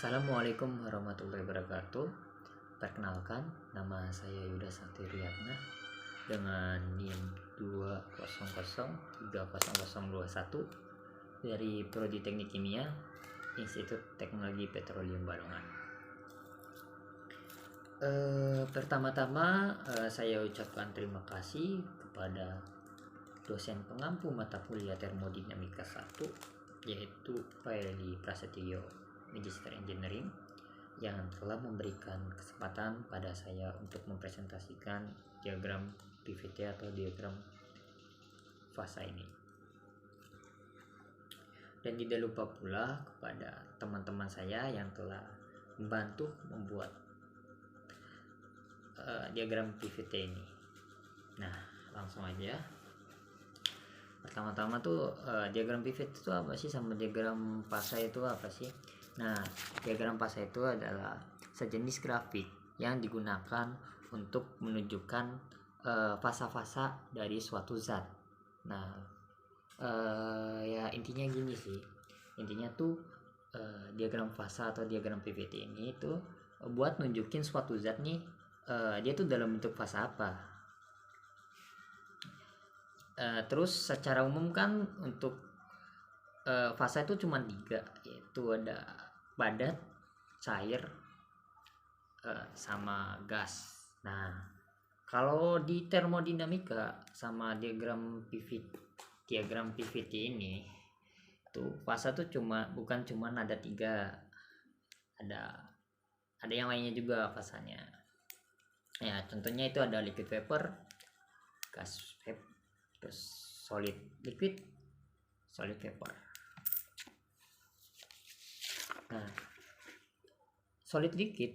Assalamualaikum warahmatullahi wabarakatuh. Perkenalkan, nama saya Yuda Sakti Riyatna dengan NIM 2003021 dari Prodi Teknik Kimia, Institut Teknologi Petroleum Balongan. Pertama-tama saya ucapkan terima kasih kepada dosen pengampu mata kuliah Termodinamika 1, yaitu Pak Eli Prasetyo, Magister Engineering, yang telah memberikan kesempatan pada saya untuk mempresentasikan diagram PVT atau diagram fasa ini. Dan tidak lupa pula kepada teman-teman saya yang telah membantu membuat diagram PVT ini. Nah, langsung aja. Pertama-tama tuh diagram pivot itu apa sih, sama diagram fasa itu apa sih? Nah, diagram fasa itu adalah sejenis grafik yang digunakan untuk menunjukkan fasa-fasa dari suatu zat. Nah, ya intinya gini sih. Intinya tuh diagram fasa atau diagram PVT ini itu buat nunjukin suatu zat nih, dia tuh dalam bentuk fasa apa. Terus secara umum kan untuk fasa itu cuma 3, yaitu ada padat, cair, sama gas. Nah, kalau di termodinamika sama diagram PVT ini tuh fasa tuh bukan cuma ada 3, ada yang lainnya juga fasanya. Ya, contohnya itu ada liquid vapor, gas vapor, terus solid liquid, solid vapor. Nah, solid liquid,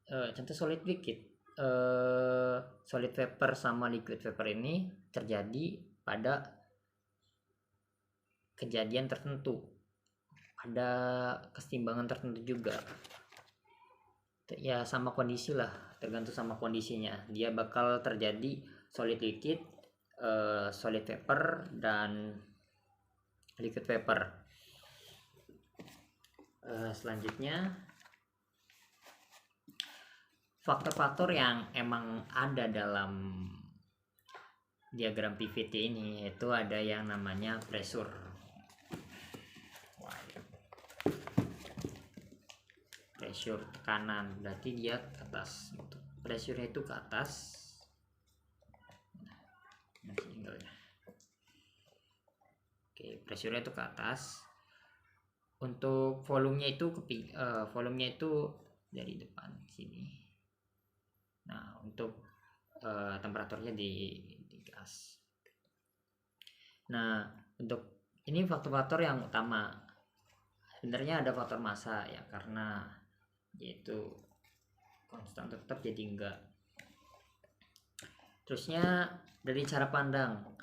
contoh solid liquid, solid vapor sama liquid vapor ini terjadi pada kejadian tertentu, ada keseimbangan tertentu juga. Ya sama kondisi lah, tergantung sama kondisinya. Dia bakal terjadi solid liquid, solid vapor, dan liquid vapor. Selanjutnya, faktor-faktor yang emang ada dalam diagram PVT ini yaitu ada yang namanya pressure. Pressure tekanan, berarti dia ke atas. Pressure itu ke atas. Oke, pressure itu ke atas. Untuk volumenya itu dari depan sini. Nah, untuk temperaturnya di gas. Nah, untuk ini faktor-faktor yang utama. Sebenarnya ada faktor massa ya, karena yaitu konstan tetap jadi enggak. Terusnya dari cara pandang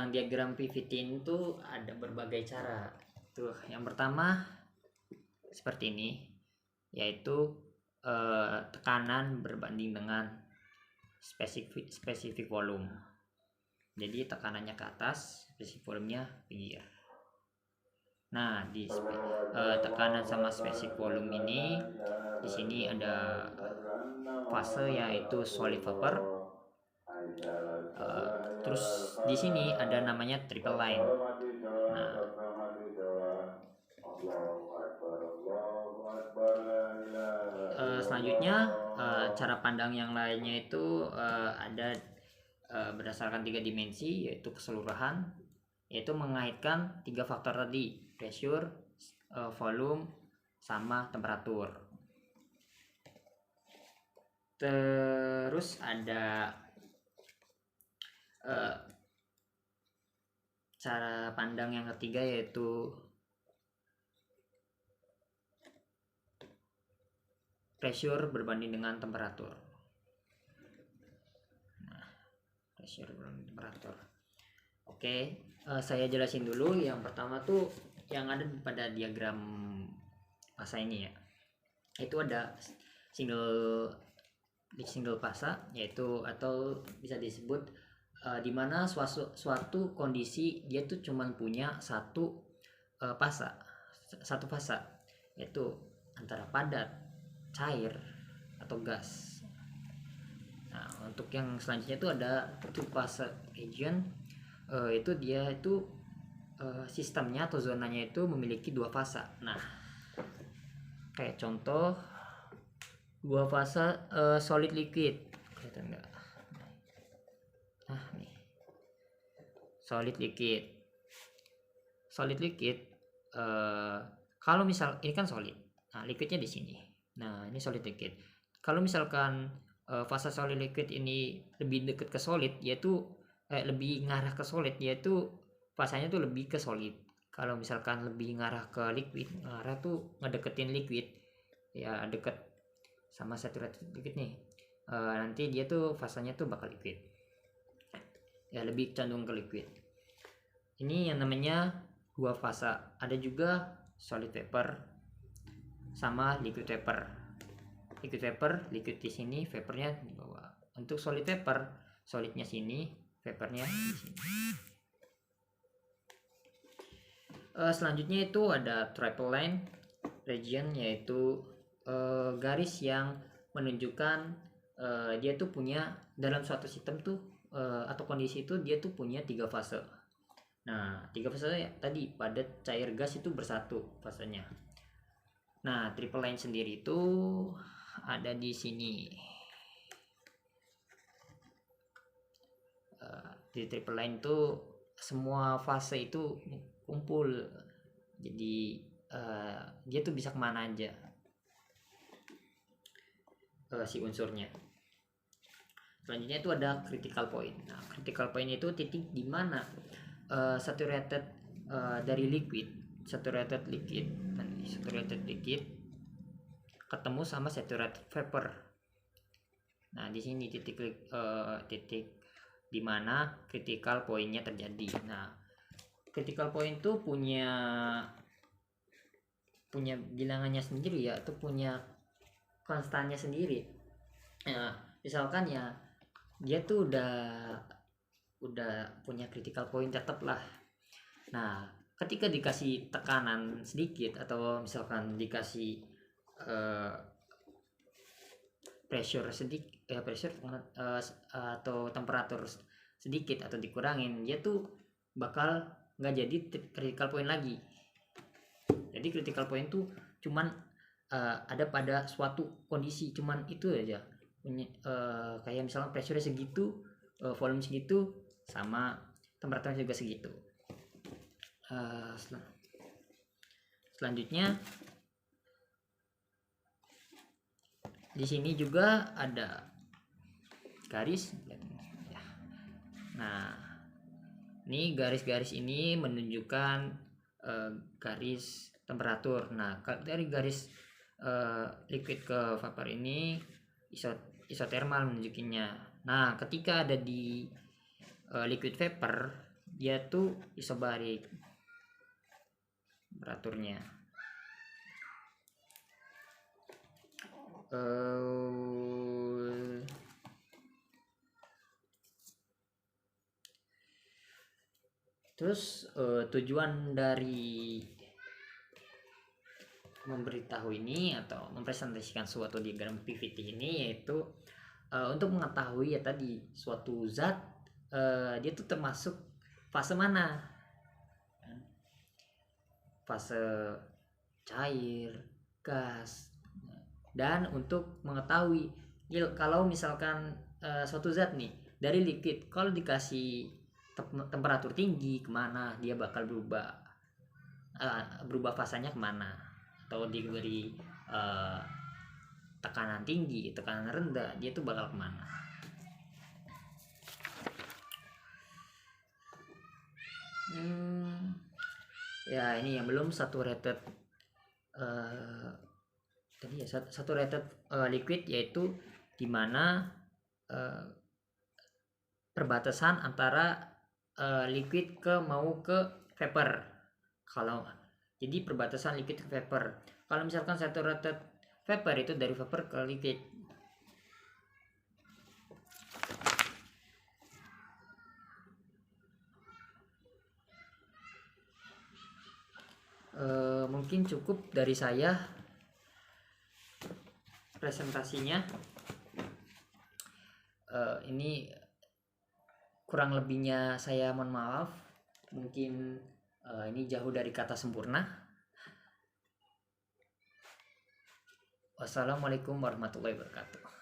diagram PVT itu ada berbagai cara. Tuh, yang pertama seperti ini, yaitu tekanan berbanding dengan spesifik volume. Jadi tekanannya ke atas, spesifik volumenya pinggir. Nah, di tekanan sama spesifik volume ini, di sini ada fase yaitu solid vapor. Terus di sini ada namanya triple line. Nah, selanjutnya cara pandang yang lainnya itu ada berdasarkan 3 dimensi, yaitu keseluruhan, yaitu mengaitkan 3 faktor tadi, pressure, volume, sama temperatur. Terus ada cara pandang yang ketiga, yaitu pressure berbanding dengan temperatur. Nah, pressure berbanding temperatur. Oke, saya jelasin dulu. Yang pertama tuh yang ada pada diagram fasa ini ya, itu ada single fasa, yaitu atau bisa disebut di mana suatu kondisi dia tuh cuman punya satu fasa, yaitu antara padat, cair, atau gas. Nah, untuk yang selanjutnya itu ada two phase region. Itu dia itu sistemnya atau zonanya itu memiliki dua fase. Nah, kayak contoh dua fase solid liquid, kelihatan nggak? Nah, nih solid liquid. Kalau misal ini kan solid, nah liquidnya di sini. Nah, ini solid liquid. Kalau misalkan fase solid liquid ini lebih dekat ke solid, yaitu lebih ngarah ke solid, yaitu fasanya tuh lebih ke solid. Kalau misalkan lebih ngarah ke liquid, ngarah tuh ngedeketin liquid, ya deket sama saturated liquid nih. Nanti dia tuh fasanya tuh bakal liquid, ya lebih cenderung ke liquid. Ini yang namanya dua fase. Ada juga solid vapor sama liquid vapor. Liquid di sini, vapornya di bawah. Untuk solid vapor, solidnya sini, vapornya di sini. Selanjutnya itu ada triple line region, yaitu garis yang menunjukkan dia tuh punya dalam suatu sistem tuh atau kondisi itu dia tuh punya 3 fase. Nah, 3 fase ya, tadi padat, cair, gas itu bersatu fasenya. Nah, triple line sendiri itu ada di sini. Di triple line itu semua fase itu kumpul, jadi dia tuh bisa kemana aja si unsurnya. Selanjutnya itu ada critical point. Nah, critical point itu titik di mana saturated dari saturated liquid ketemu sama saturated vapor. Nah, di sini titik di mana critical pointnya terjadi. Nah, critical point itu punya bilangannya sendiri ya, atau punya konstannya sendiri. Nah, misalkan ya dia tuh udah punya critical point tetap lah. Nah, ketika dikasih tekanan sedikit atau misalkan dikasih pressure atau temperatur sedikit atau dikurangin, dia tuh bakal nggak jadi critical point lagi. Jadi critical point tuh cuman ada pada suatu kondisi, cuman itu aja. Kayak misalnya pressure segitu, volume segitu, sama temperatur juga segitu. Selanjutnya di sini juga ada garis. Nah, ini garis-garis ini menunjukkan garis temperatur. Nah, dari garis liquid ke vapor ini isotermal menunjukinya. Nah, ketika ada di liquid vapor, dia tuh isobarik temperaturnya. Terus tujuan dari memberitahu ini atau mempresentasikan suatu diagram PVT ini yaitu untuk mengetahui ya tadi suatu zat dia tuh termasuk fase mana, fase cair, gas. Dan untuk mengetahui kalau misalkan suatu zat nih dari liquid, kalau dikasih temperatur tinggi kemana dia bakal berubah fasanya kemana, atau diberi tekanan tinggi, tekanan rendah, dia tuh bakal kemana. Ya, ini yang belum saturated tadi ya, saturated liquid, yaitu dimana perbatasan antara liquid mau ke vapor. Kalau jadi perbatasan liquid ke vapor. Kalau misalkan saturated vapor itu dari vapor ke liquid. Mungkin cukup dari saya. presentasinya. Ini kurang lebihnya saya mohon maaf, mungkin ini jauh dari kata sempurna. Wassalamualaikum warahmatullahi wabarakatuh.